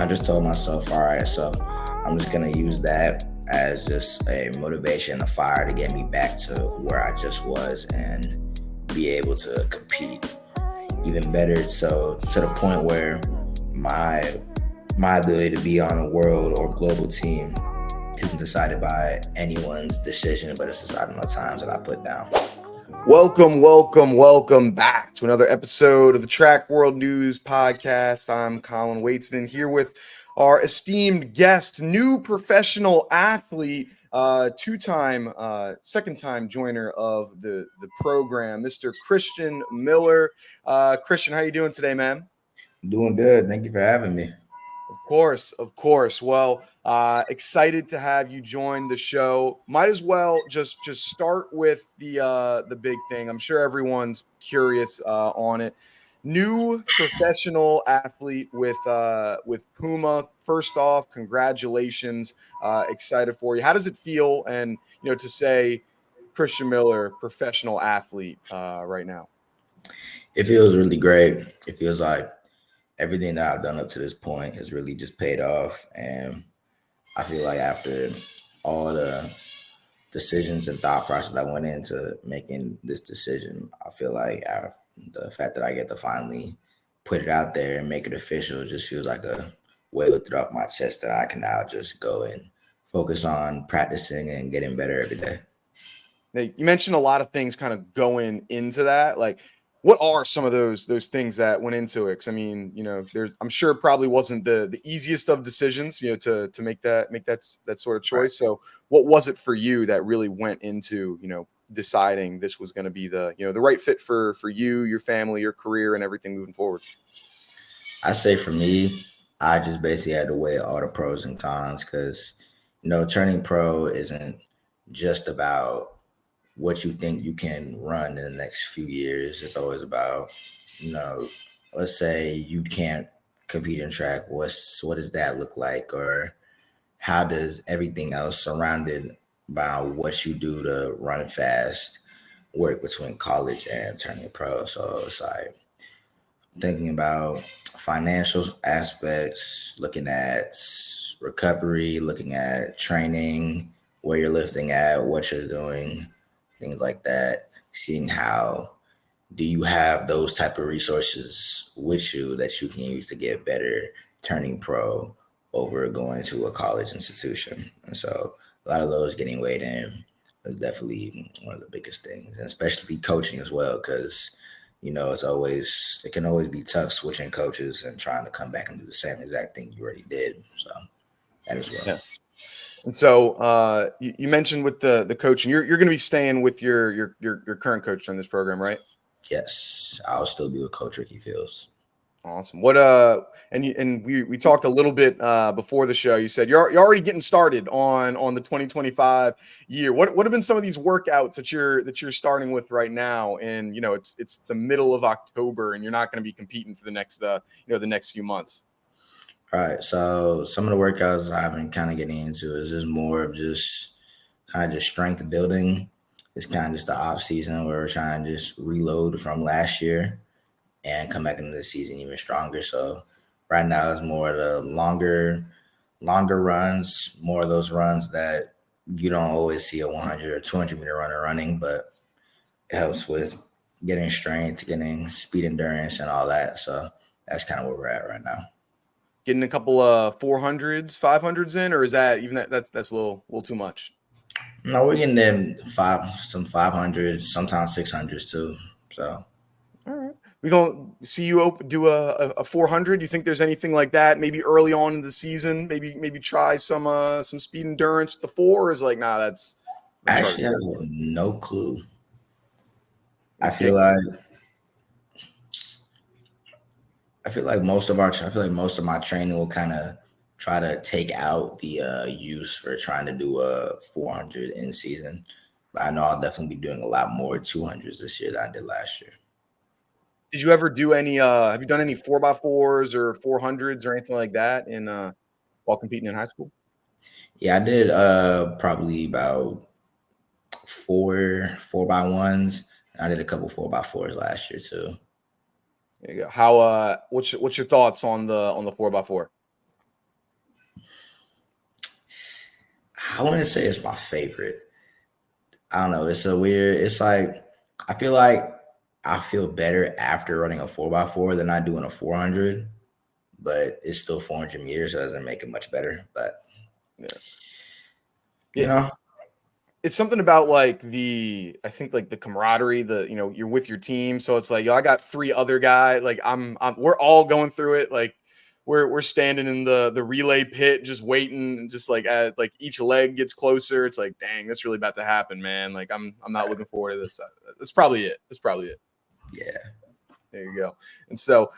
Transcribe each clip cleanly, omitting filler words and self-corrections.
I just told myself, all right, so I'm just gonna use that as just a motivation, a fire to get me back to where I just was and be able to compete even better. So to the point where my my ability to be on a world or global team isn't decided by anyone's decision, but it's decided on the times that I put down. Welcome back to another episode of the Track World News Podcast. I'm Colin Waitsman here with our esteemed guest, new professional athlete, second-time joiner of the program, Mr. Christian Miller. Christian, how you doing today, man? Doing good. Thank you for having me. Of course. Well, excited to have you join the show. Might as well just start with the big thing. I'm sure everyone's curious on it. New professional athlete with Puma. First off, congratulations. Excited for you. How does it feel? And to say Christian Miller, professional athlete, right now. It feels really great. It feels like everything that I've done up to this point has really just paid off. And I feel like after all the decisions and thought process that went into making this decision, I feel like the fact that I get to finally put it out there and make it official just feels like a weight lifted off my chest that I can now just go and focus on practicing and getting better every day. Now, you mentioned a lot of things kind of going into that. Like, what are some of those things that went into it? Because I mean, I'm sure it probably wasn't the easiest of decisions, to make that sort of choice. Right. So, what was it for you that really went into deciding this was going to be the right fit for you, your family, your career, and everything moving forward? I say for me, I just basically had to weigh all the pros and cons because turning pro isn't just about what you think you can run in the next few years. It's always about, let's say you can't compete in track. What does that look like? Or how does everything else surrounded by what you do to run fast work between college and turning pro? So it's like thinking about financial aspects, looking at recovery, looking at training, where you're lifting at, what you're doing, things like that, seeing how do you have those type of resources with you that you can use to get better turning pro over going to a college institution. And so a lot of those getting weighed in is definitely one of the biggest things, and especially coaching as well, because it can always be tough switching coaches and trying to come back and do the same exact thing you already did. So that as well. Yeah. And so you mentioned with the coaching, you're going to be staying with your current coach on this program, right? Yes, I'll still be with Coach Ricky Fields. Awesome. What and we talked a little bit before the show. You said you're already getting started on the 2025 year. What have been some of these workouts that you're starting with right now? And it's the middle of October, and you're not going to be competing for the next the next few months. All right. So some of the workouts I've been kind of getting into is just more of just kind of just strength building. It's kind of just the off season where we're trying to just reload from last year and come back into the season even stronger. So right now it's more of the longer runs, more of those runs that you don't always see a 100 or 200 meter runner running, but it helps with getting strength, getting speed endurance and all that. So that's kind of where we're at right now. Getting a couple of 400s, 500s in, or is that even that's a little too much? No, we're getting them some 500s, sometimes 600s too. So, all right, we're gonna see you do a 400. You think there's anything like that? Maybe early on in the season, maybe try some speed endurance with the 4. Or is like, nah, that's actually I have no clue. Okay. I feel like most of my training will kind of try to take out the use for trying to do a 400 in season. But I know I'll definitely be doing a lot more 200s this year than I did last year. Did you ever do any? Have you done any 4x4s or 400s or anything like that in while competing in high school? Yeah, I did probably about 4x1s. I did a couple 4x4s last year too. There you go. How what's your thoughts on the 4x4? I wouldn't say it's my favorite. I don't know. It's a weird. It's like I feel better after running a 4x4 than I do in a 400, but it's still 400 meters, so it doesn't make it much better. But Yeah. you It, know, it's something about like I think like the camaraderie, you're with your team. So it's like, yo, I got three other guys. Like we're all going through it. Like we're standing in the relay pit, just waiting, and just like like each leg gets closer. It's like, dang, that's really about to happen, man. Like I'm not looking forward to this. That's probably it. That's probably it. yeah, There you go. And so,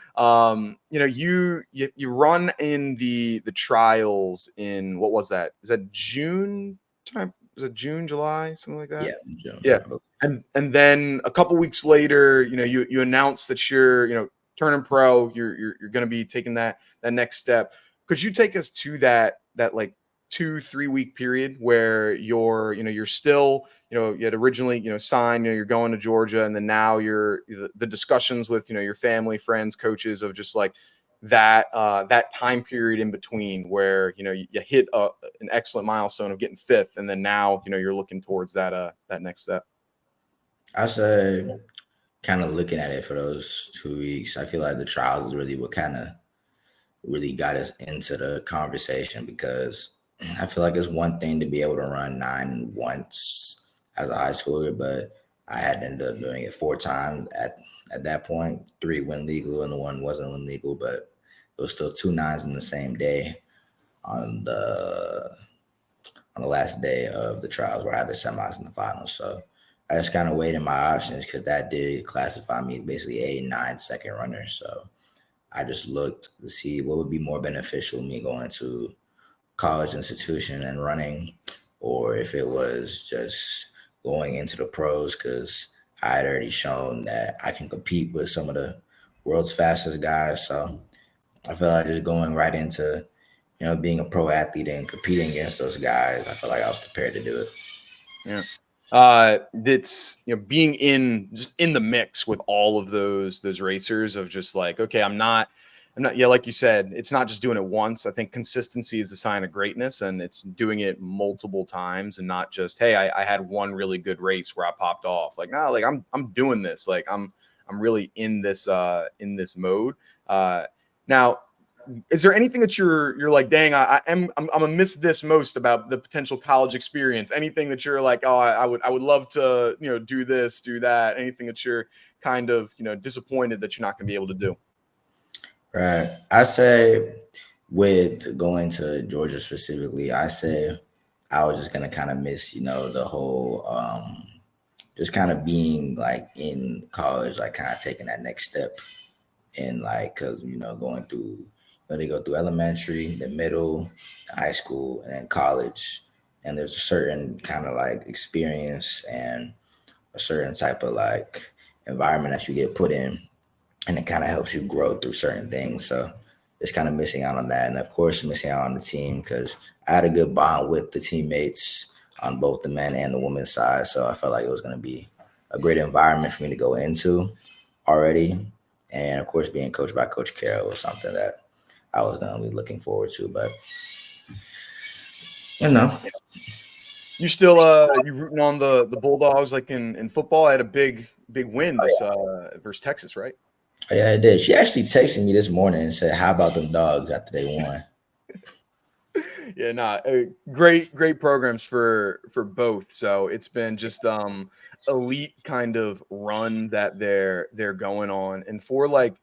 you run in the trials in, what was that? Is that June time? Was it June, July, something like that? yeah, June. Yeah. And then a couple weeks later, you announce that you're, turning pro. You're going to be taking that next step. Could you take us to that like 2-3 week period where you're still, you had originally, signed, you're going to Georgia, and then now the discussions with, your family, friends, coaches of just like that time period in between where, you hit an excellent milestone of getting fifth, and then now, you're looking towards that next step. I say kind of looking at it for those 2 weeks. I feel like the trials is really what kind of really got us into the conversation because I feel like it's one thing to be able to run 9 once as a high schooler, but I had ended up doing it 4 times at that point. 3 went legal and the one wasn't legal, but it was still 2 9s in the same day on the last day of the trials where I had the semis and the finals. So I just kind of weighed in my options because that did classify me as basically a 9 second runner. So I just looked to see what would be more beneficial, me going to college institution and running, or if it was just going into the pros because I had already shown that I can compete with some of the world's fastest guys. So I felt like just going right into, being a pro athlete and competing against those guys, I felt like I was prepared to do it. Yeah. That's, being in the mix with all of those racers of just like, okay, I'm not, yeah, like you said, it's not just doing it once. I think consistency is a sign of greatness, and it's doing it multiple times and not just, hey, I had one really good race where I popped off. Like, no, like I'm doing this. Like I'm really in this mode. Now, is there anything that you're like, dang, I'm gonna miss this most about the potential college experience? Anything that you're like, oh, I would love to, do this, do that? Anything that you're kind of, disappointed that you're not gonna be able to do? Right. I say with going to Georgia specifically, I say I was just gonna kind of miss, the whole just kind of being like in college, like kind of taking that next step in like because going through they go through elementary, the middle, the high school, and then college, and there's a certain kind of like experience and a certain type of like environment that you get put in, and it kind of helps you grow through certain things. So it's kind of missing out on that, and of course missing out on the team because I had a good bond with the teammates on both the men and the women's side. So I felt like it was going to be a great environment for me to go into already, and of course being coached by Coach Carroll was something that I was going to be looking forward to. But you know, You still you rooting on the Bulldogs like in football? I had a big win oh this yeah, versus Texas, right? oh, yeah, I did. She actually texted me this morning and said, "How about them dogs?" After they won. Yeah, nah, great programs for both. So it's been just elite kind of run that they're going on, and for like,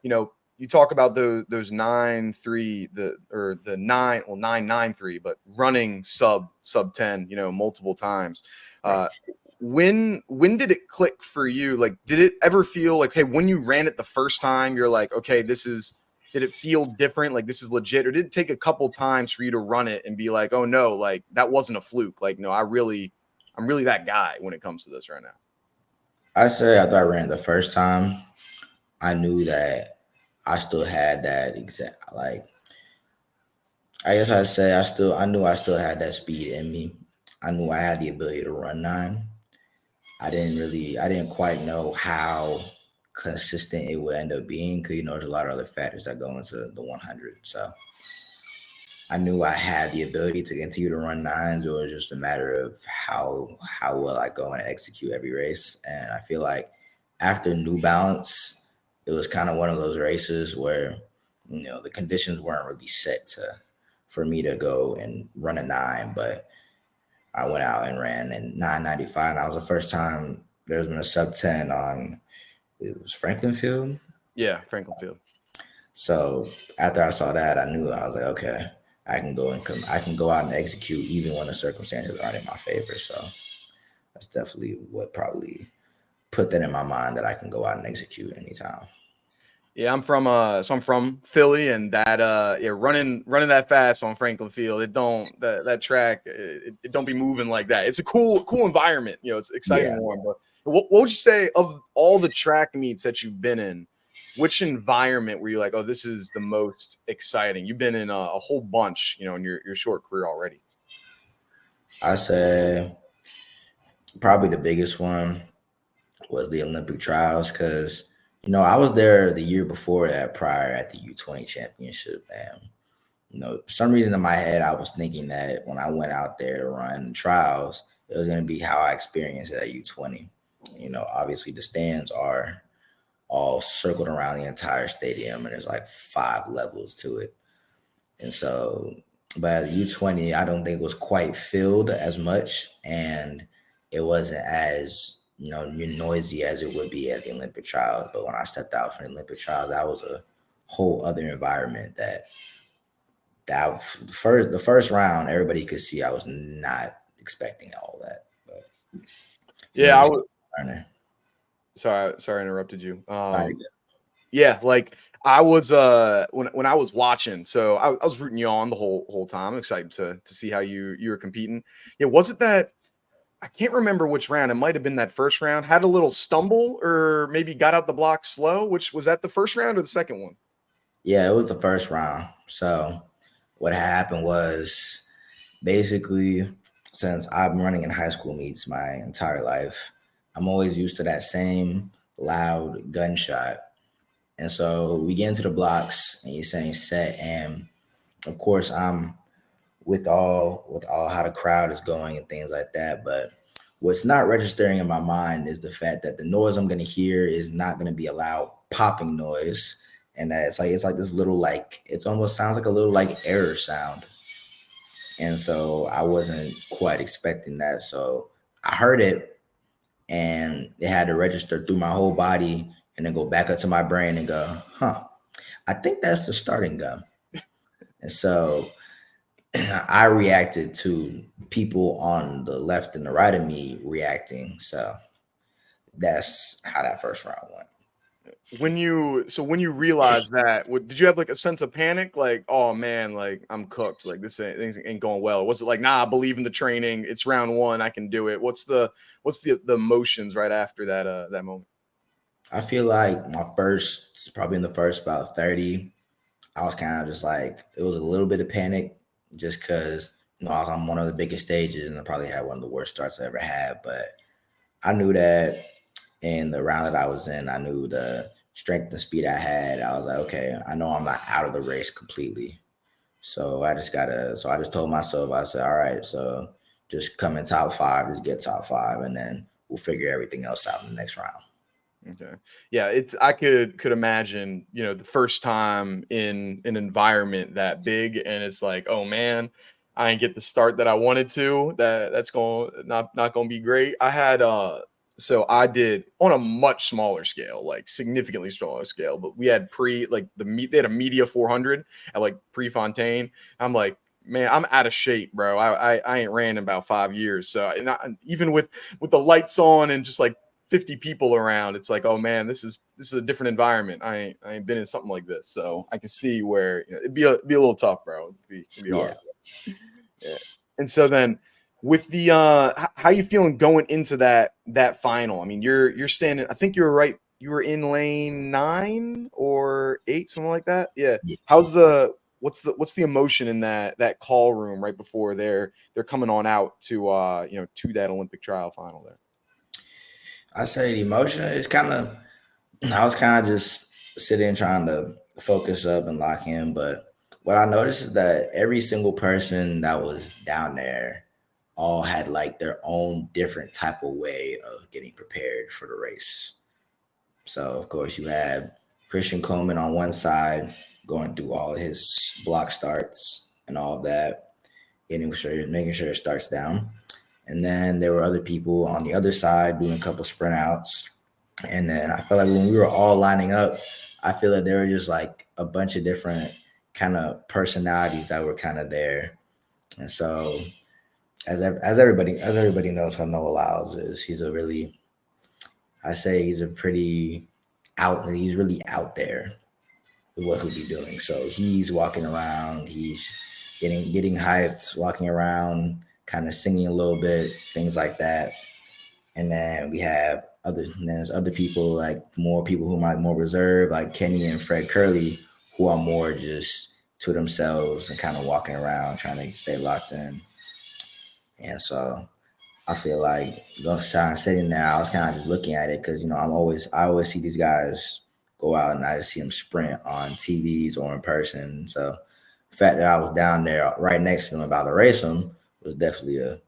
you talk about those 9-3, the 9-9-3, but running sub 10, multiple times. Right. When did it click for you? Like, did it ever feel like, hey, when you ran it the first time, you're like, okay, did it feel different? Like, this is legit, or did it take a couple times for you to run it and be like, oh no, like that wasn't a fluke? Like, no, I'm really that guy when it comes to this right now. I say after I ran the first time, I knew that I still had that exact like I guess I'd say I knew I still had that speed in me. I knew I had the ability to run 9. I didn't quite know how consistent it would end up being because there's a lot of other factors that go into the 100. So I knew I had the ability to continue to run nines, or just a matter of how well I go and execute every race. And I feel like after New Balance, it was kind of one of those races where the conditions weren't really set to for me to go and run a nine, but I went out and ran in 9:95, and that was the first time there's been a sub 10 on, it was Franklin Field. Yeah, Franklin Field. So after I saw that, I knew, I was like, okay, I can go out and execute even when the circumstances aren't in my favor. So that's definitely what probably put that in my mind, that I can go out and execute anytime. Yeah, I'm from Philly, and that yeah, running that fast on Franklin Field, it don't that track, it don't be moving like that. It's a cool environment, it's exciting Yeah, one. But what would you say, of all the track meets that you've been in, which environment were you like, oh, this is the most exciting? You've been in a whole bunch, in your short career already. I say probably the biggest one was the Olympic trials, because I was there the year before that, prior, at the U20 championship, and for some reason in my head, I was thinking that when I went out there to run trials, it was going to be how I experienced it at U20. Obviously the stands are all circled around the entire stadium, and there's like 5 levels to it. And so, but at U20, I don't think it was quite filled as much, and it wasn't as noisy as it would be at the Olympic trials. But when I stepped out for the Olympic trials, that was a whole other environment. That the first round, everybody could see I was not expecting all that, but Yeah, just learning. sorry I interrupted you. Trying Yeah, like I was when I was watching, so I was rooting you on the whole time. I'm excited to see how you were competing. Yeah, was it that, I can't remember which round. It might have been that first round. Had a little stumble, or maybe got out the block slow. Which was that, the first round or the second one? Yeah, it was the first round. So what happened was, basically, since I've been running in high school meets my entire life, I'm always used to that same loud gunshot. And so we get into the blocks, and you're saying set, and of course I'm with all how the crowd is going and things like that. But what's not registering in my mind is the fact that the noise I'm gonna hear is not gonna be a loud popping noise. And that it's like this little, like, it almost sounds like a little like error sound. And so I wasn't quite expecting that. So I heard it, and it had to register through my whole body and then go back up to my brain and go, huh, I think that's the starting gun. And so I reacted to people on the left and the right of me reacting. So that's how that first round went. When you realized that, did you have like a sense of panic, like, oh man, like I'm cooked, like things ain't going well? Was it like, nah, I believe in the training, it's round one, I can do it? What's the emotions right after that moment? I feel like probably in the first about 30, I was kind of just like, it was a little bit of panic, just because, I was on one of the biggest stages, and I probably had one of the worst starts I ever had. But I knew that in the round that I was in, I knew the strength and speed I had. I was like, okay, I know I'm not out of the race completely. So I just told myself, I said, all right, so just come in top five, just get top five, and then we'll figure everything else out in the next round. Okay. Yeah, I could imagine, the first time in an environment that big, and it's like, oh man, I didn't get the start that I wanted to. That's going not going to be great. I had so I did on a much smaller scale, like significantly smaller scale, but we had they had a media 400 at like Prefontaine. I'm like, man, I'm out of shape, bro. I ain't ran in about 5 years. So, even with the lights on and just like 50 people around, it's like, oh man, this is a different environment. I ain't been in something like this, so I can see where, it'd be a little tough, bro. It'd be Yeah. hard. Yeah. And so then, with the how you feeling going into that final? I mean, you're standing, I think you were right, you were in lane 9 or 8, something like that. Yeah. Yeah. What's the emotion in that call room right before they're coming on out to that Olympic trial final there? I say the emotion is kind of, I was kind of just sitting trying to focus up and lock in. But what I noticed is that every single person that was down there all had like their own different type of way of getting prepared for the race. So of course you had Christian Coleman on one side going through all his block starts and all of that, making sure it starts down. And then there were other people on the other side doing a couple sprint outs. And then I felt like when we were all lining up, I feel like there were just like a bunch of different kind of personalities that were kind of there. And so as everybody knows how Noah Lyles is, I say he's a pretty he's really out there with what he'll be doing. So he's walking around, he's getting hyped, walking around, kind of singing a little bit, things like that. And then there's other people, like more people who might more reserved, like Kenny and Fred Curley, who are more just to themselves and kind of walking around trying to stay locked in. And so I feel like sitting there, I was kind of just looking at it because I always see these guys go out and I just see them sprint on TVs or in person. So the fact that I was down there right next to them about to race them was definitely a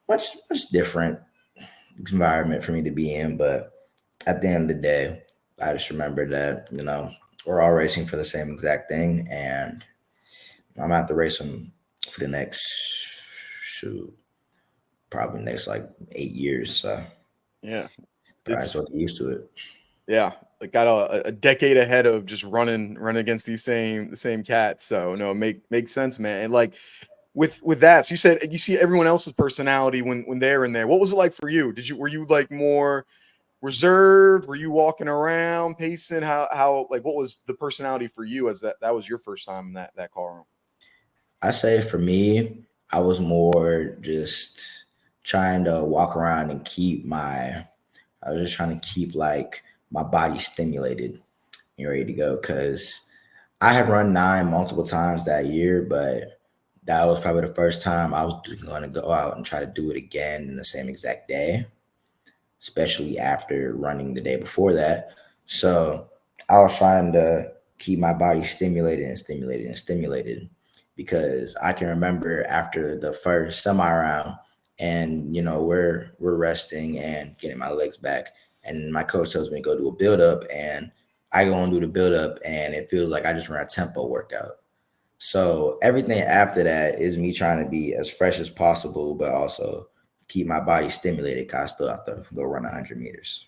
much different environment for me to be in. But at the end of the day, I just remember that we're all racing for the same exact thing, and I'm gonna have to race them for the next shoot probably next like 8 years. So Yeah, probably it's so get used to it. yeah, like got a decade ahead of just running against the same cats. So no, makes sense, man. And like with that, so you said you see everyone else's personality when they're in there. What was it like for you? Were you like more reserved? Were you walking around pacing? How like what was the personality for you as that was your first time in that car room? I say for me, I was more just trying to walk around and I was just trying to keep like my body stimulated and ready to go because I had run nine multiple times that year, but that was probably the first time I was going to go out and try to do it again in the same exact day, especially after running the day before that. So I was trying to keep my body stimulated and stimulated and stimulated because I can remember after the first semi round and we're resting and getting my legs back and my coach tells me to go do a build up and I go and do the build up and it feels like I just ran a tempo workout. So everything after that is me trying to be as fresh as possible, but also keep my body stimulated because I still have to go run 100 meters.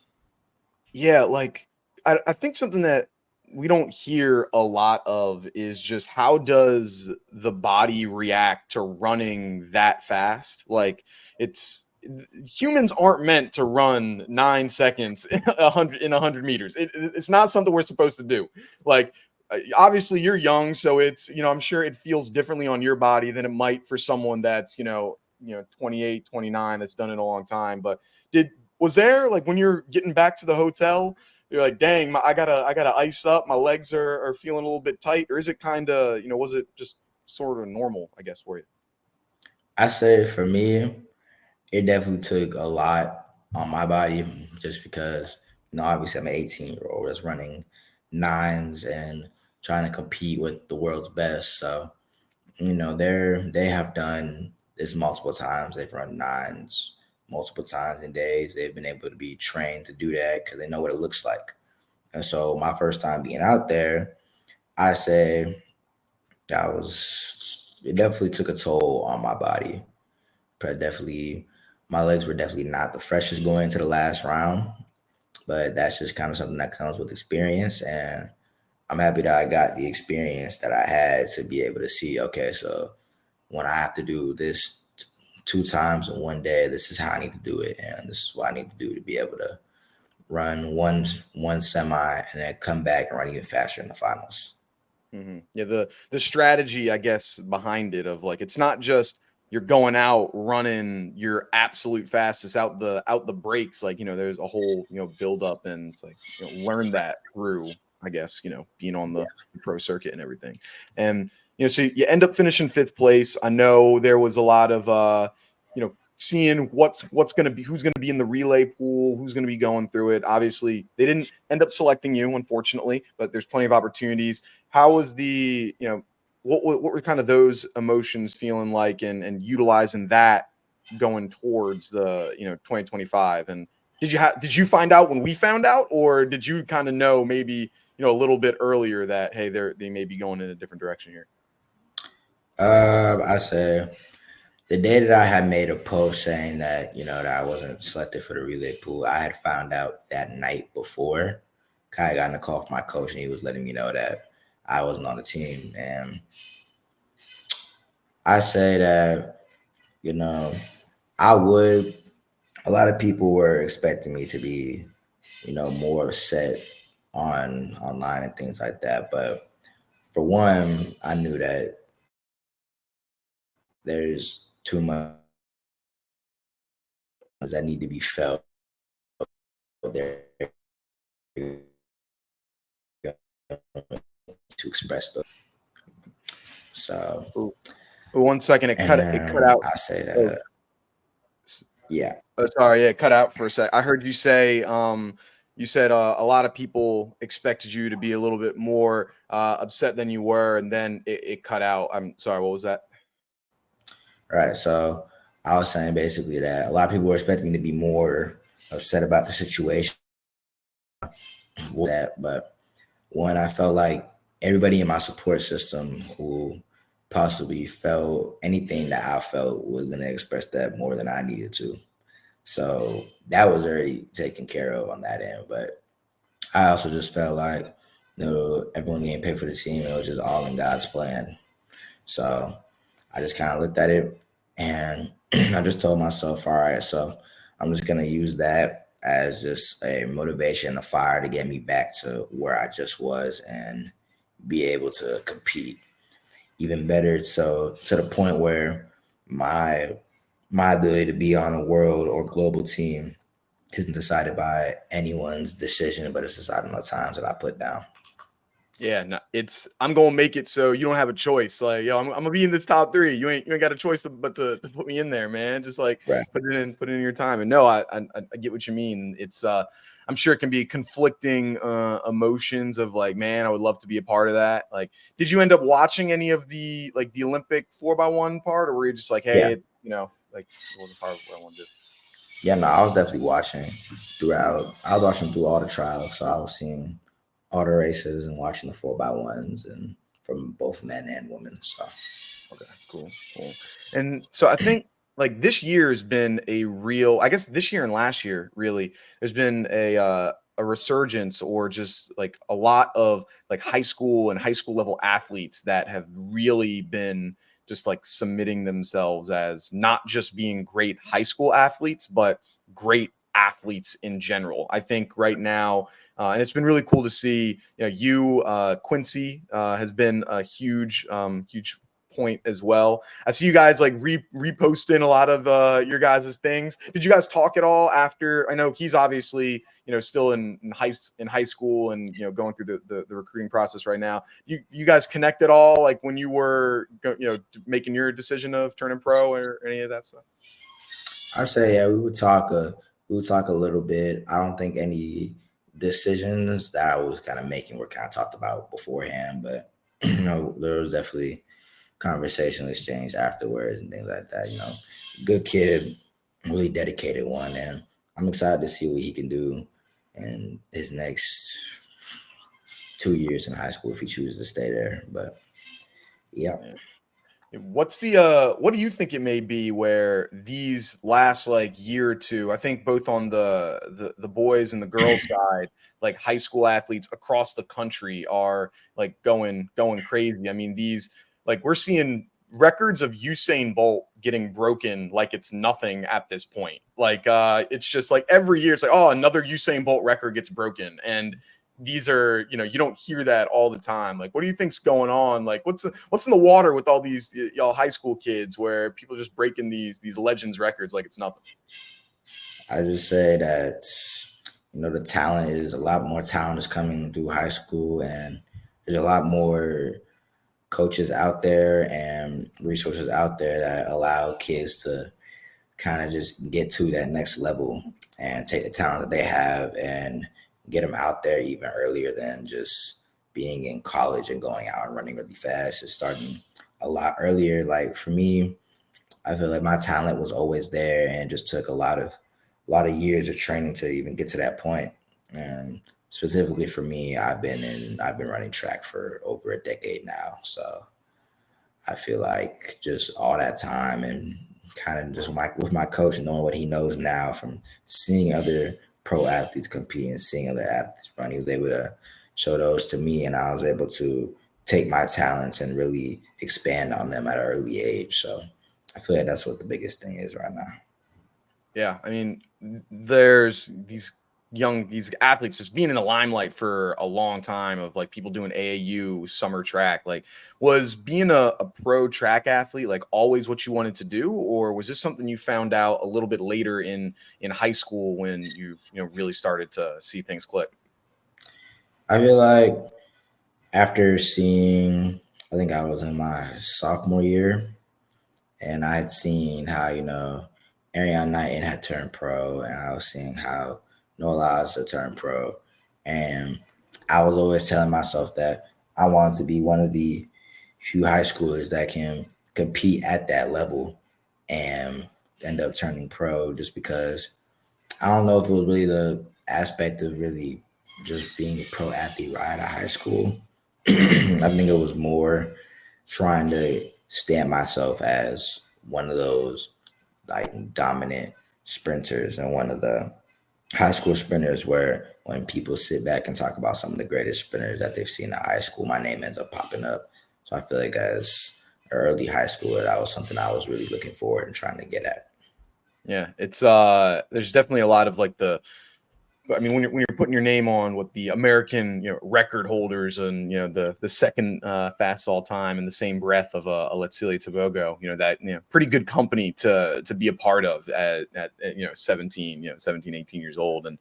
Yeah, like I think something that we don't hear a lot of is just how does the body react to running that fast? Like it's humans aren't meant to run 9 seconds in 100 meters. It's not something we're supposed to do. Like obviously you're young, so it's I'm sure it feels differently on your body than it might for someone that's 28, 29 that's done it a long time. But did was there like when you're getting back to the hotel, you're like, dang, I gotta ice up. My legs are feeling a little bit tight, or is it kind of was it just sort of normal, I guess, for you? I say for me, it definitely took a lot on my body just because, obviously I'm an 18-year-old that's running nines and trying to compete with the world's best. So, they have done this multiple times. They've run nines multiple times in days. They've been able to be trained to do that because they know what it looks like. And so my first time being out there, I say it definitely took a toll on my body. But definitely, my legs were definitely not the freshest going into the last round. But that's just kind of something that comes with experience. And I'm happy that I got the experience that I had to be able to see, okay, so when I have to do this two times in one day, this is how I need to do it. And this is what I need to do to be able to run one semi and then come back and run even faster in the finals. Yeah, the strategy, I guess, behind it of like it's not just you're going out running your absolute fastest out the breaks. Like there's a whole build up and it's like learn that through I guess being on Yeah. the pro circuit and everything. And so you end up finishing fifth place. I know there was a lot of seeing what's going to be who's going to be in the relay pool, who's going to be going through it. Obviously, they didn't end up selecting you, unfortunately, but there's plenty of opportunities. How was the what were kind of those emotions feeling like, and utilizing that going towards the 2025? And did you find out when we found out, or did you kind of know maybe a little bit earlier that, hey, they may be going in a different direction here? I say the day that I had made a post saying that that I wasn't selected for the relay pool, I had found out that night before. I got a call from my coach, and he was letting me know that I wasn't on the team. And I say that I would. A lot of people were expecting me to be more set on online and things like that, but for one, I knew that there's too much that need to be felt there to express them. So, Ooh, 1 second, it cut and out. I say Oh, that, yeah, sorry, yeah, it cut out for a sec. I heard you say, you said a lot of people expected you to be a little bit more upset than you were, and then it cut out. I'm sorry, what was that? right. So I was saying basically that a lot of people were expecting me to be more upset about the situation, but when I felt like everybody in my support system who possibly felt anything that I felt was going to express that more than I needed to. So that was already taken care of on that end. But I also just felt like, everyone getting paid for the team. It was just all in God's plan. So I just kind of looked at it, and I just told myself, all right, so I'm just going to use that as just a motivation, a fire to get me back to where I just was and be able to compete even better. So to the point where my my ability to be on a world or global team isn't decided by anyone's decision, but it's decided on the times that I put down. Yeah, no, I'm gonna make it so you don't have a choice. Like, yo, I'm gonna be in this top three. You ain't got a choice but to put me in there, man. Just like Right. put it in your time. And no, I get what you mean. It's I'm sure it can be conflicting emotions of like, man, I would love to be a part of that. Like, did you end up watching any of the Olympic 4x1 part, or were you just like, Yeah. hey, like it wasn't part of what I want to do? Yeah, no, I was definitely watching throughout. I was watching through all the trials, so I was seeing all the races and watching the 4x1s and from both men and women. So Okay, cool, cool. And so I think like this year has been a real, I guess this year and last year, really, there's been a resurgence, or just like a lot of like high school and high school level athletes that have really been just like submitting themselves as not just being great high school athletes, but great athletes in general. I think right now, and it's been really cool to see, Quincy, has been a huge point as well. I see you guys like reposting a lot of your guys' things. Did you guys talk at all after? I know he's obviously still in high school and going through the recruiting process right now. You guys connect at all, like when you were making your decision of turning pro or any of that stuff? I say, yeah, we would talk a little bit. I don't think any decisions that I was kind of making were kind of talked about beforehand, but there was definitely conversation exchange afterwards and things like that. Good kid, really dedicated one, and I'm excited to see what he can do in his next 2 years in high school if he chooses to stay there. But yeah, Yeah. What's the what do you think it may be where these last like year or two, I think both on the boys and the girls side, like high school athletes across the country are like going crazy. I mean, these like we're seeing records of Usain Bolt getting broken like it's nothing at this point. Like it's just like every year it's like, oh, another Usain Bolt record gets broken. And these are, you don't hear that all the time. Like, what do you think's going on? Like, what's in the water with all these y'all high school kids where people are just breaking these legends records like it's nothing? I just say that the talent is a lot more talent is coming through high school, and there's a lot more coaches out there and resources out there that allow kids to kind of just get to that next level and take the talent that they have and get them out there even earlier than just being in college and going out and running really fast. It's starting a lot earlier. Like for me, I feel like my talent was always there and just took a lot of years of training to even get to that point. And specifically for me, I've been running track for over a decade now. So I feel like just all that time and kind of just with my coach knowing what he knows now from seeing other pro athletes compete and seeing other athletes run, he was able to show those to me, and I was able to take my talents and really expand on them at an early age. So I feel like that's what the biggest thing is right now. Yeah, I mean, there's these athletes just being in the limelight for a long time of like people doing AAU summer track. Like, was being a pro track athlete like always what you wanted to do, or was this something you found out a little bit later in high school when you know really started to see things click? I feel like after seeing, I think I was in my sophomore year, and I had seen how Ariana Knighton had turned pro, and I was seeing how Noah Lyles had turned pro, and I was always telling myself that I wanted to be one of the few high schoolers that can compete at that level and end up turning pro, just because I don't know if it was really the aspect of really just being a pro athlete right out of high school. I think it was more trying to stamp myself as one of those like dominant sprinters and one of the high school sprinters where when people sit back and talk about some of the greatest sprinters that they've seen in high school, my name ends up popping up. So I feel like as an early high schooler, that was something I was really looking forward and trying to get at. Yeah, it's there's definitely a lot of like I mean, when you're putting your name on with the American, record holders and the second fastest all time in the same breath of a Letsili Tobogo, that pretty good company to be a part of at 17, 17, 18 years old, and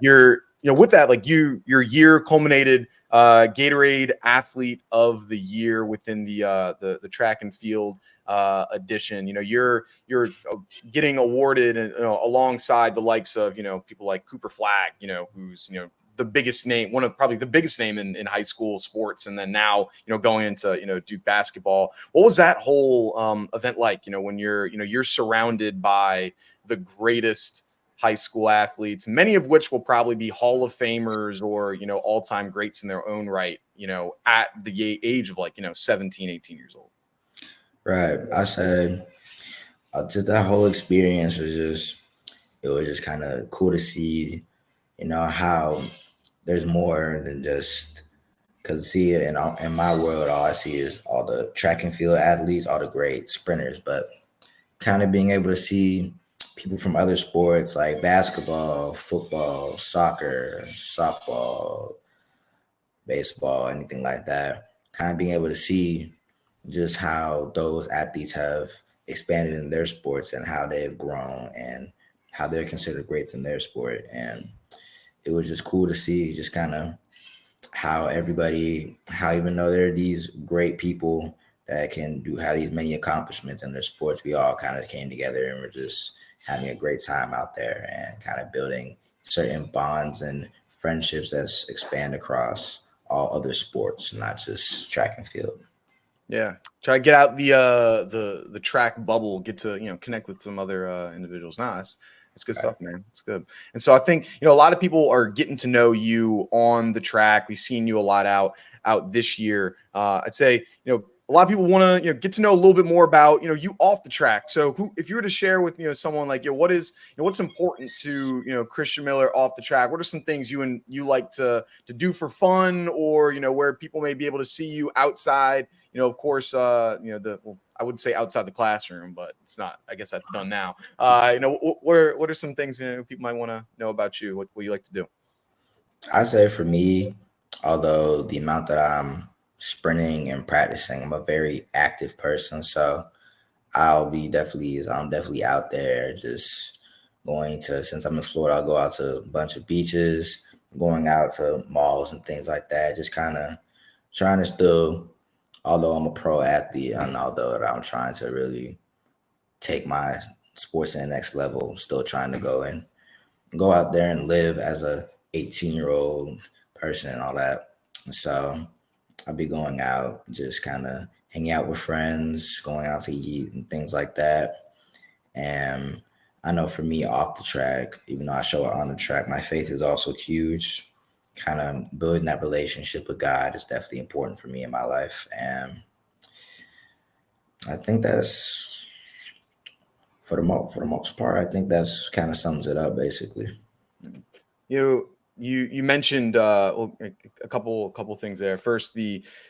you're with that, like your year culminated Gatorade Athlete of the Year within the track and field edition. You're getting awarded alongside the likes of people like Cooper Flagg, who's the biggest name, one of probably the biggest name in high school sports, and then now going into Duke basketball. What was that whole event like? When you're surrounded by the greatest high school athletes, many of which will probably be Hall of Famers or all-time greats in their own right, at the age of like 17, 18 years old. Right. I said just that whole experience was just kind of cool to see, how there's more than just because see in my world, all I see is all the track and field athletes, all the great sprinters, but kind of being able to see people from other sports like basketball, football, soccer, softball, baseball, anything like that, kind of being able to see just how those athletes have expanded in their sports and how they've grown and how they're considered greats in their sport. And it was just cool to see just kind of how even though there are these great people that can have these many accomplishments in their sports, we all kind of came together and we're just having a great time out there and kind of building certain bonds and friendships that expand across all other sports, not just track and field. Yeah, try to get out the track bubble, get to connect with some other individuals. Nah, that's good stuff, man. It's good. And so I think a lot of people are getting to know you on the track. We've seen you a lot out this year. I'd say a lot of people want to get to know a little bit more about you off the track. So if you were to share with someone like what's important to Christian Miller off the track, what are some things you like to do for fun, or where people may be able to see you outside, of course, I would say outside the classroom, but it's not. I guess that's done now. What are some things people might want to know about you? What you like to do? I say for me, although the amount that I'm sprinting and practicing, I'm a very active person, so I'm definitely out there just going to, since I'm in Florida, I'll go out to a bunch of beaches, going out to malls and things like that, just kind of trying to still, although I'm a pro athlete and although I'm trying to really take my sports to the next level, still trying to go out there and live as a 18-year-old person and all that. So I'll be going out, just kind of hanging out with friends, going out to eat and things like that. And I know for me off the track, even though I show it on the track, my faith is also huge. Kind of building that relationship with God is definitely important for me in my life. And I think that's for the most part, I think that's kind of sums it up basically. You mentioned a couple things there. First,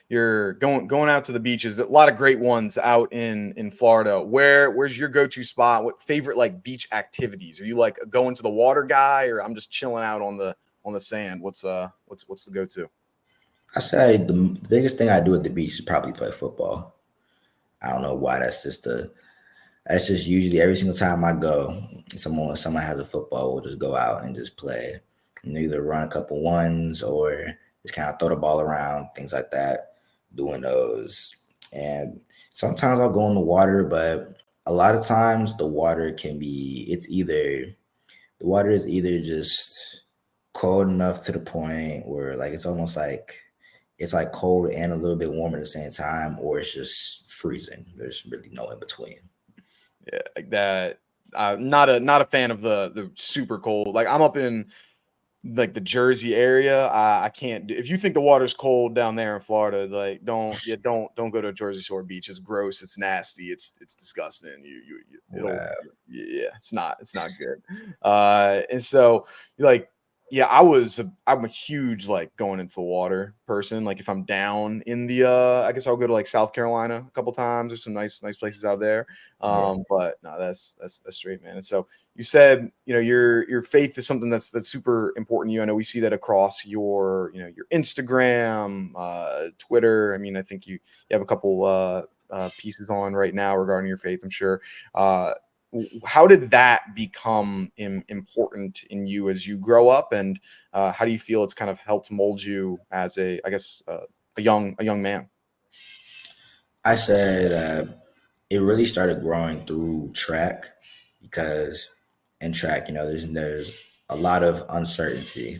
you're going out to the beaches. A lot of great ones out in Florida. Where's your go-to spot? What favorite like beach activities? Are you like going to the water guy, or I'm just chilling out on the sand? What's the go-to? I say the biggest thing I do at the beach is probably play football. I don't know why. That's just usually every single time I go. Someone has a football, we'll just go out and just play. And either run a couple ones or just kind of throw the ball around, things like that. Doing those, and sometimes I'll go in the water, but a lot of times the water can be. It's either the water is either just cold enough to the point where like it's like cold and a little bit warm at the same time, or it's just freezing. There's really no in between. Yeah, like that. Not a fan of the super cold. Like I'm up in like the Jersey area. I can't do, if you think the water's cold down there in Florida, like don't go to a Jersey Shore beach. It's gross, it's nasty, it's disgusting. It'll Wow. yeah, it's not good. And so like yeah, I'm a huge like going into the water person. Like if I'm down in the I guess I'll go to like South Carolina a couple times. There's some nice places out there. Yeah. But no, that's straight, man. And so you said your faith is something that's super important to you. I know we see that across your your Instagram, Twitter. I mean, I think you have a couple pieces on right now regarding your faith, I'm sure. How did that become important in you as you grow up, and how do you feel it's kind of helped mold you as I guess a young man? I said it really started growing through track because in track, there's a lot of uncertainty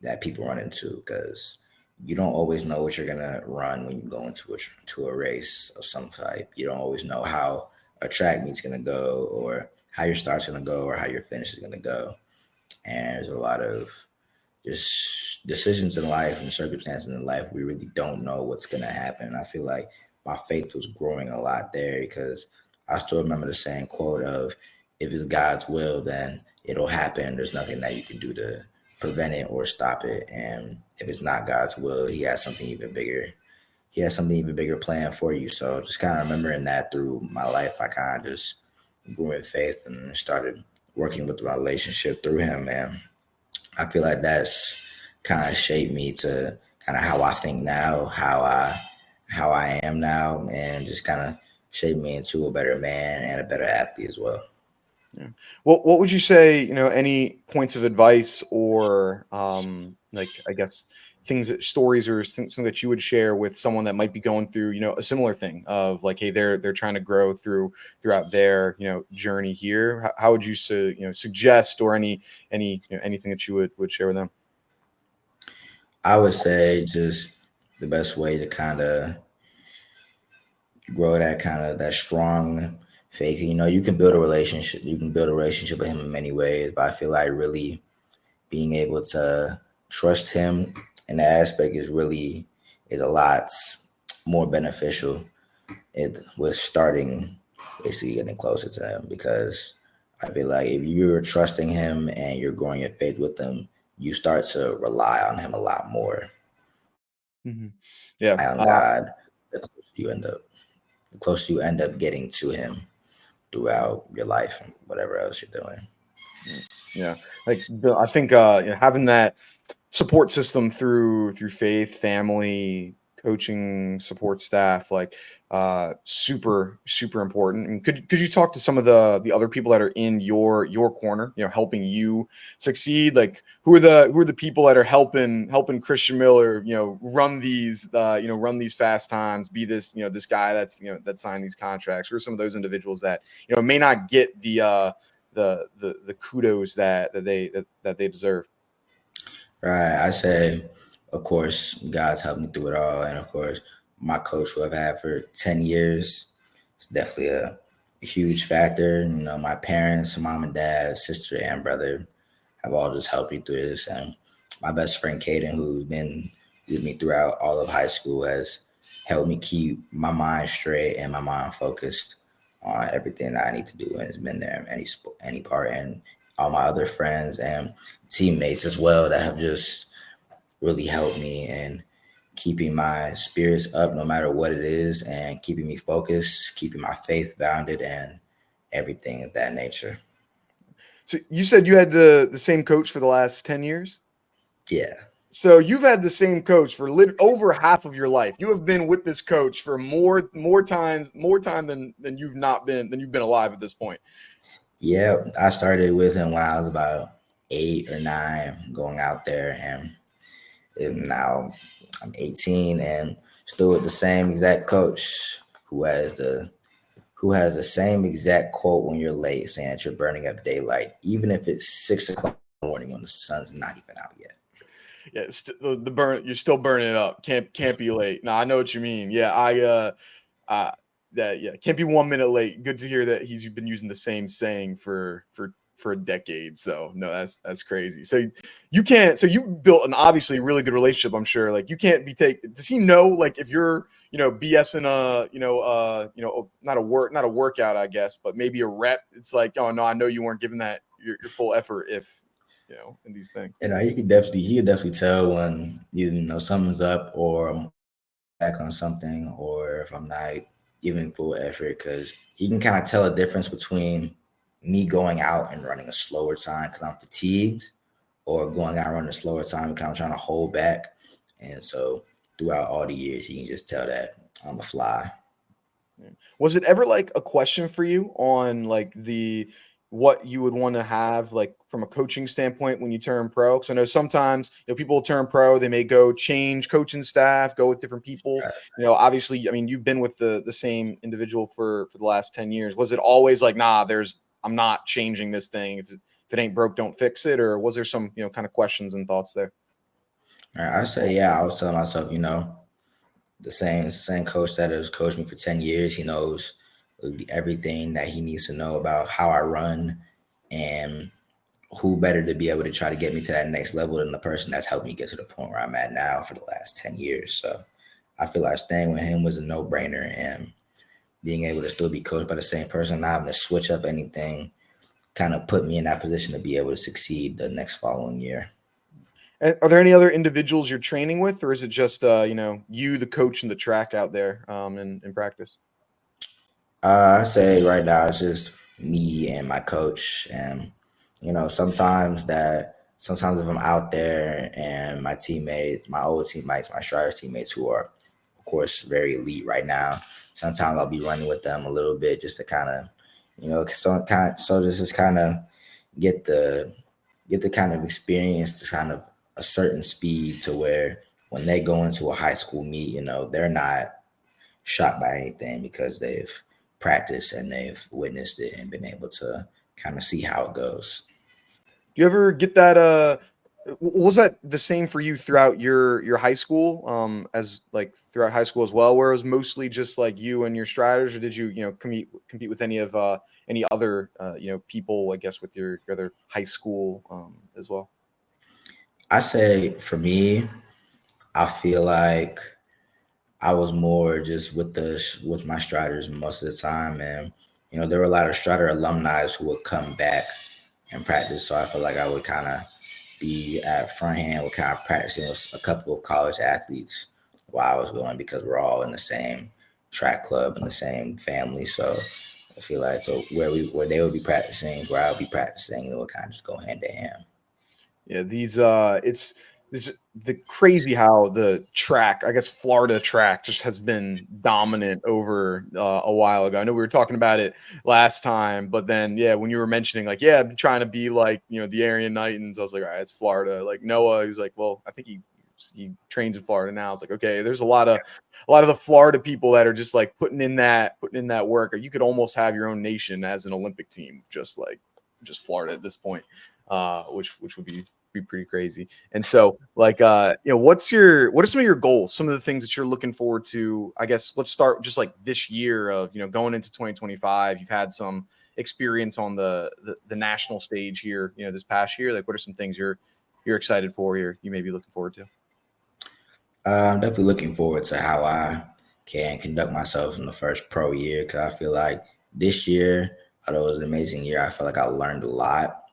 that people run into because you don't always know what you're gonna run when you go into to a race of some type. You don't always know how a track meet's gonna go, or how your start's gonna go, or how your finish is gonna go. And there's a lot of just decisions in life and circumstances in life. We really don't know what's gonna happen. I feel like my faith was growing a lot there because I still remember the saying quote of, "If it's God's will, then it'll happen. There's nothing that you can do to prevent it or stop it. And if it's not God's will, He has something even bigger. He has something even bigger planned for you." So just kind of remembering that through my life, I kind of just grew in faith and started working with my relationship through Him. And I feel like that's kind of shaped me to kind of how I think now, how I am now, and just kind of shaped me into a better man and a better athlete as well. Yeah. What would you say, any points of advice or like I guess stories or something that you would share with someone that might be going through, a similar thing of like, hey, they're trying to grow throughout their, journey here. How would you suggest or anything that you would share with them? I would say just the best way to kind of grow that strong faith. You can build a relationship. You can build a relationship with him in many ways, but I feel like really being able to trust him in that aspect is a lot more beneficial. It was starting basically getting closer to him because I feel like if you're trusting him and you're growing your faith with him, you start to rely on him a lot more. Mhm. Yeah. On God, the closer you end up getting to him throughout your life and whatever else you're doing. Yeah. Like I think having that support system through faith, family, coaching, support staff, like super important. And could you talk to some of the other people that are in your corner, helping you succeed? Like who are the people that are helping Christian Miller, run these fast times, be this guy that's that signed these contracts? Who are some of those individuals that may not get the kudos that they deserve? Right. I say of course, God's helped me through it all, and of course, my coach who I've had for 10 years, it's definitely a huge factor. My parents, mom and dad, sister and brother, have all just helped me through this, and my best friend Caden, who's been with me throughout all of high school, has helped me keep my mind straight and my mind focused on everything that I need to do, and has been there in any part, and all my other friends and teammates as well that have just really helped me in keeping my spirits up no matter what it is, and keeping me focused, keeping my faith bounded, and everything of that nature. So you said you had the same coach for the last 10 years? Yeah. So you've had the same coach for over half of your life. You have been with this coach for more time than you've been alive at this point. Yeah, I started with him when I was about 8 or 9, going out there, and now I'm 18 and still with the same exact coach who has the same exact quote when you're late, saying that you're burning up daylight, even if it's 6 o'clock in the morning when the sun's not even out yet. Yeah, the burn. You're still burning it up. Can't be late. No, I know what you mean. Yeah, uh, that yeah, can't be 1 minute late. Good to hear that he's been using the same saying for a decade. So no, that's crazy. So you can't. So you built an obviously really good relationship. I'm sure. Like you can't be taken. Does he know like if you're BSing not a workout I guess, but maybe a rep? It's like oh no, I know you weren't giving that your full effort if in these things. He could definitely tell when something's up, or I'm back on something, or if I'm not giving full effort, because he can kind of tell a difference between me going out and running a slower time because I'm fatigued, or going out and running a slower time because I'm trying to hold back. And so throughout all the years, he can just tell that on the fly. Yeah. Was it ever like a question for you on like the what you would want to have like from a coaching standpoint when you turn pro? Because I know sometimes people turn pro, they may go change coaching staff, go with different people. Obviously, I mean, you've been with the same individual for the last 10 years. Was it always like, nah, I'm not changing this thing. If it ain't broke, don't fix it, or was there some kind of questions and thoughts there? I say, yeah, I was telling myself, the same coach that has coached me for 10 years. He knows everything that he needs to know about how I run, and who better to be able to try to get me to that next level than the person that's helped me get to the point where I'm at now for the last 10 years. So I feel like staying with him was a no brainer, and being able to still be coached by the same person, not having to switch up anything, kind of put me in that position to be able to succeed the next following year. And are there any other individuals you're training with, or is it just you, the coach, and the track out there in practice? I say right now it's just me and my coach, and sometimes if I'm out there and my teammates, my old teammates, my Striders teammates, who are of course very elite right now, sometimes I'll be running with them a little bit just to kind of, so this is kind of get the get the kind of experience to kind of a certain speed to where when they go into a high school meet, they're not shocked by anything because they've practiced and they've witnessed it and been able to kind of see how it goes. Do you ever get that? Was that the same for you throughout your high school? As like throughout high school as well, where it was mostly just like you and your striders, or did you compete with any other people? I guess with your other high school as well. I say for me, I feel like I was more just with my Striders most of the time, and there were a lot of Strider alumni who would come back and practice. So I feel like I would kind of be at front hand with kind of practicing with a couple of college athletes while I was going, because we're all in the same track club and the same family. So I feel like so where they would be practicing is where I would be practicing, and it would kind of just go hand in hand. Yeah, it's the crazy how the track, I guess Florida track just has been dominant over a while ago. I know we were talking about it last time, but then yeah, when you were mentioning like yeah, I've been trying to be like the Aryan Knightons, I was like, all right, it's Florida. Like Noah, he was like, well, I think he trains in Florida now. I was like, okay, there's a lot of the Florida people that are just like putting in that work. Or you could almost have your own nation as an Olympic team, just Florida at this point, which would be be pretty crazy. And so, like, what are some of your goals? Some of the things that you're looking forward to? I guess let's start just like this year of going into 2025. You've had some experience on the national stage here, this past year. Like, what are some things you're excited for here? You may be looking forward to. I'm definitely looking forward to how I can conduct myself in the first pro year because I feel like this year, although it was an amazing year, I feel like I learned a lot.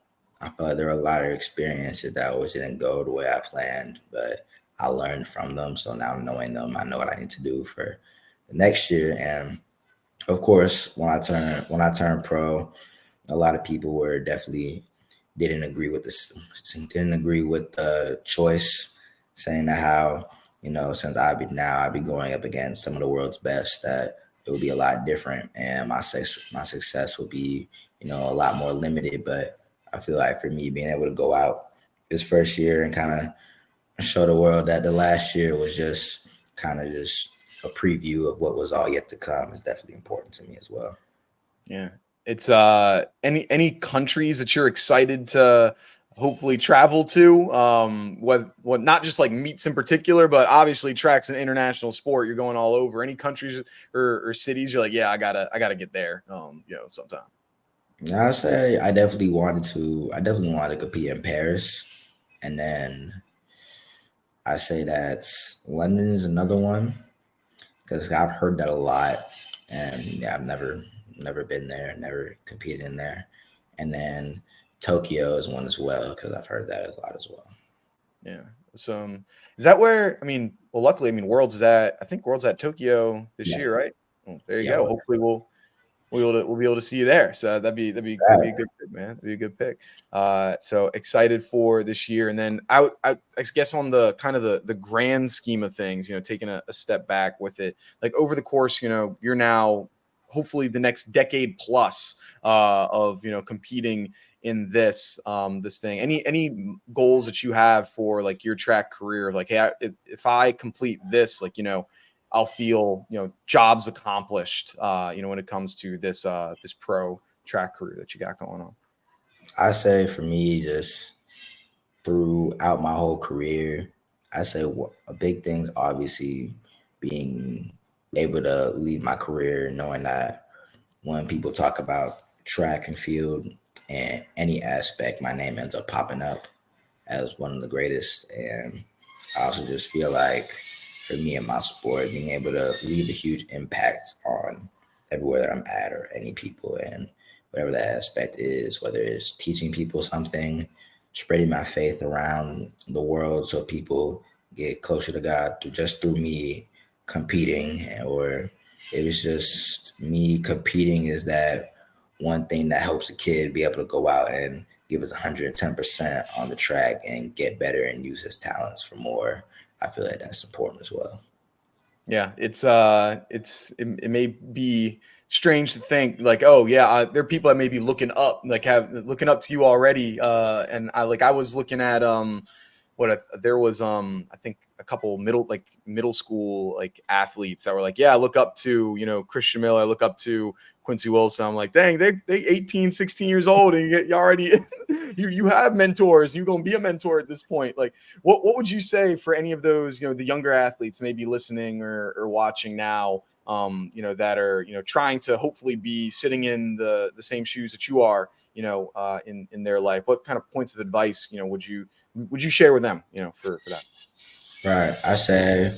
I feel like there were a lot of experiences that always didn't go the way I planned, but I learned from them. So now knowing them, I know what I need to do for the next year. And of course, when I turned pro, a lot of people were definitely didn't agree with the choice, saying that how since I'd be going up against some of the world's best, that it would be a lot different and my success would be a lot more limited. But I feel like for me being able to go out this first year and kind of show the world that the last year was just kind of just a preview of what was all yet to come is definitely important to me as well. Yeah. It's any countries that you're excited to hopefully travel to? What not just like meets in particular, but obviously track's an international sport. You're going all over. Any countries or cities you're like, yeah, I gotta get there. Sometime. Yeah, I definitely wanted to compete in Paris, and then I say that London is another one because I've heard that a lot, and yeah, I've never been there, never competed in there, and then Tokyo is one as well because I've heard that a lot as well. Yeah. So is that where well, luckily, I think World's at Tokyo this Yeah, year, right? Well, there you yeah, go. well, Hopefully we'll be able to see you there. So that'd be a good pick, man. That'd be a good pick. So excited for this year, and then I guess on the kind of the grand scheme of things, taking a step back with it, like over the course, you're now hopefully the next decade plus of competing in this thing. Any goals that you have for like your track career? Like, hey, if I complete this, like I'll feel jobs accomplished. When it comes to this pro track career that you got going on. I say for me, just throughout my whole career, I say a big thing, obviously, being able to lead my career, knowing that when people talk about track and field and any aspect, my name ends up popping up as one of the greatest. And I also just feel like for me in my sport, being able to leave a huge impact on everywhere that I'm at or any people and whatever that aspect is, whether it's teaching people something, spreading my faith around the world so people get closer to God through me competing, or it was just me competing is that one thing that helps a kid be able to go out and give us 110% on the track and get better and use his talents for more. I feel like that's important as well. Yeah, it may be strange to think like, oh yeah, there are people that may be looking up, like have looking up to you already. And I was looking at there was I think a couple middle school like athletes that were like, yeah, I look up to Christian Miller, I look up to Quincy Wilson. I'm like, dang, they 18, 16 years old, and you already you have mentors. You're gonna be a mentor at this point. Like, what would you say for any of those the younger athletes maybe listening or watching now? That are trying to hopefully be sitting in the same shoes that you are, in their life. What kind of points of advice would you share with them, for that? Right. I say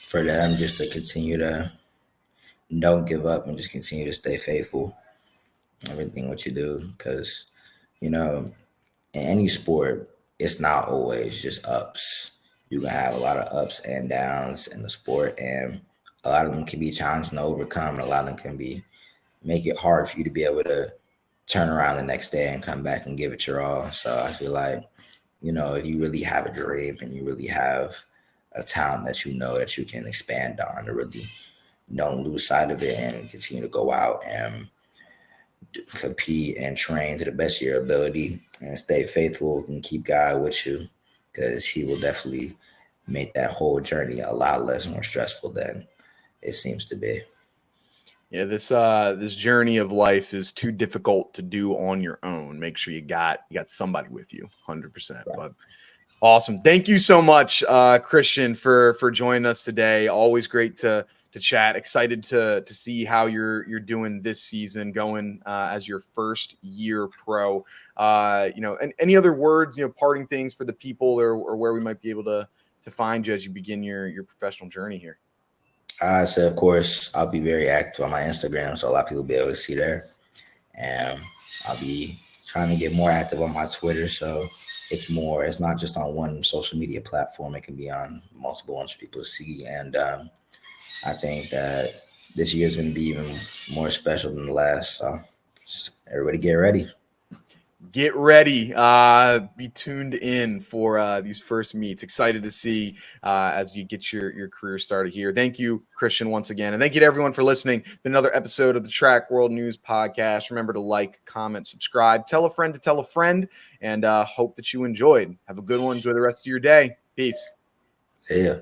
for them just to continue to don't give up and just continue to stay faithful in everything what you do because you know in any sport it's not always just ups. You can have a lot of ups and downs in the sport, and a lot of them can be challenging to overcome, and a lot of them can be make it hard for you to be able to turn around the next day and come back and give it your all. So I feel like if you really have a dream and you really have a talent that that you can expand on, to really don't lose sight of it and continue to go out and compete and train to the best of your ability and stay faithful and keep God with you because He will definitely make that whole journey a lot less more stressful than it seems to be. Yeah, this journey of life is too difficult to do on your own. Make sure you got somebody with you, 100%. But awesome, thank you so much, Christian, for joining us today. Always great to chat. Excited to see how you're doing this season, going as your first year pro. And any other words, parting things for the people, or where we might be able to find you as you begin your professional journey here. So of course, I'll be very active on my Instagram, so a lot of people will be able to see there. And I'll be trying to get more active on my Twitter, so it's not just on one social media platform. It can be on multiple ones for people to see. And I think that this year is going to be even more special than the last. So everybody get ready. Get ready. Be tuned in for these first meets. Excited to see as you get your career started here. Thank you, Christian, once again. And thank you to everyone for listening. Been another episode of the Track World News Podcast. Remember to like, comment, subscribe, tell a friend to tell a friend, and hope that you enjoyed. Have a good one. Enjoy the rest of your day. Peace. Yeah.